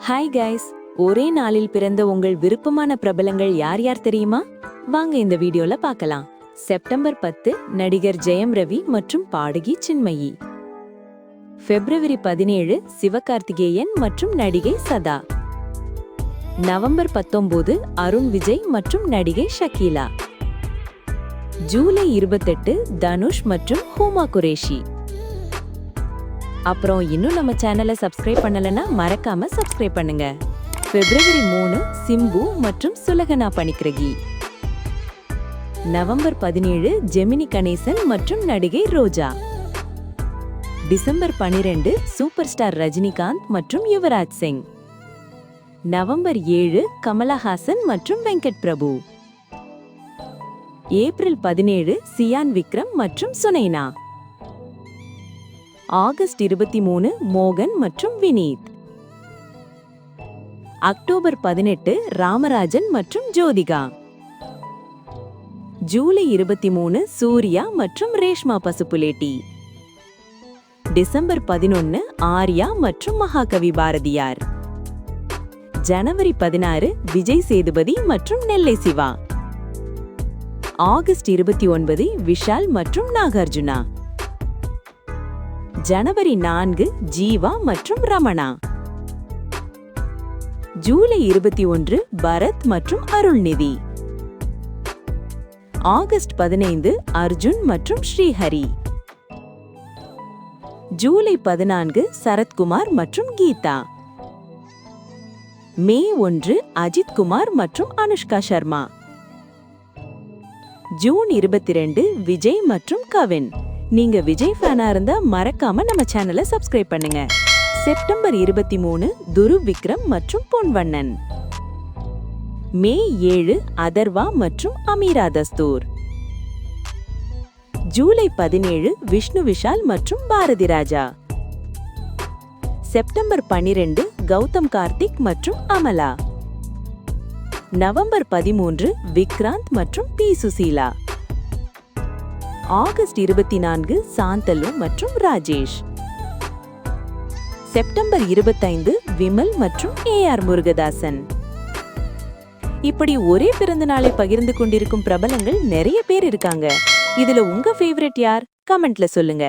Hi guys, ஒரே நாளில் பிறந்த உங்கள் விருப்பமான பிரபலங்கள் யார் யார் தெரியுமா? வாங்க இந்த வீடியோல பார்க்கலாம். செப்டம்பர் 10 நடிகர் ஜெயம் ரவி மற்றும் பாடகி சின்மயி. பிப்ரவரி 17 சிவகார்த்திகேயன் மற்றும் நடிகை சதா. நவம்பர் 19 அருண் விஜய் மற்றும் நடிகை ஷக்கீலா. ஜூலை 28 தனுஷ் மற்றும் ஹூமா குரேஷி. அப்புறம் இன்னும் நம்ம சேனலை சப்ஸ்கிரைப் பண்ணலனா மறக்காம சப்ஸ்கிரைப் பண்ணுங்க. பிப்ரவரி 3 சிம்பு மற்றும் சுலகனா பனிக்கிரகி. நவம்பர் 17 ஜெமினி கணேசன் மற்றும் நடிகை ரோஜா. டிசம்பர் 12 சூப்பர் ஸ்டார் ரஜினிகாந்த் மற்றும் யுவராஜ் சிங். நவம்பர் 7 கமலஹாசன் மற்றும் வெங்கட் பிரபு. ஏப்ரல் 17 சியான் விக்ரம் மற்றும் சுனைனா. ஆகஸ்ட் 23 மோகன் மற்றும் வினீத். அக்டோபர் 18 ராமராஜன் மற்றும் ஜோதிகா. ஜூலை 23 சூர்யா மற்றும் ரேஷ்மா பசுப்புலேட்டி. டிசம்பர் 11 ஆர்யா மற்றும் மகாகவி பாரதியார். ஜனவரி 16 விஜய் சேதுபதி மற்றும் நெல்லை சிவா. ஆகஸ்ட் 29 விஷால் மற்றும் நாகார்ஜுனா. ஜனவரி 4 ஜீவா மற்றும் ரமணா. ஜூலை 21 பரத் மற்றும் அருள்நிதி. ஆகஸ்ட் 15 அர்ஜுன் மற்றும் ஸ்ரீஹரி. ஜூலை 14 சரத்குமார் மற்றும் கீதா. மே 1 அஜித் குமார் மற்றும் அனுஷ்கா சர்மா. ஜூன் 22 விஜய் மற்றும் கவின். நீங்க விஜய் ஃபேனா இருந்தா மறக்காம நம்ம சேனலை சப்ஸ்கிரைப் பண்ணுங்க. செப்டம்பர் 23 துரு விக்ரம் மற்றும் பொன்வண்ணன். மே 7 அதர்வா மற்றும் அமீரா தஸ்தூர். ஜூலை 17 விஷ்ணு விஷால் மற்றும் பாரதி ராஜா. செப்டம்பர் 12 கௌதம் கார்த்திக் மற்றும் அமலா. நவம்பர் 13 விக்ராந்த் மற்றும் பி சுசீலா. ஆகஸ்ட் 24 சாந்தலு மற்றும் ராஜேஷ். செப்டம்பர் 25 விமல் மற்றும் ஏஆர் முருகதாசன். இப்படி ஒரே பிறந்த நாளை பகிர்ந்து கொண்டிருக்கும் பிரபலங்கள் நிறைய பேர் இருக்காங்க. இதுல உங்க ஃபேவரட் யார்? கமெண்ட்ல சொல்லுங்க.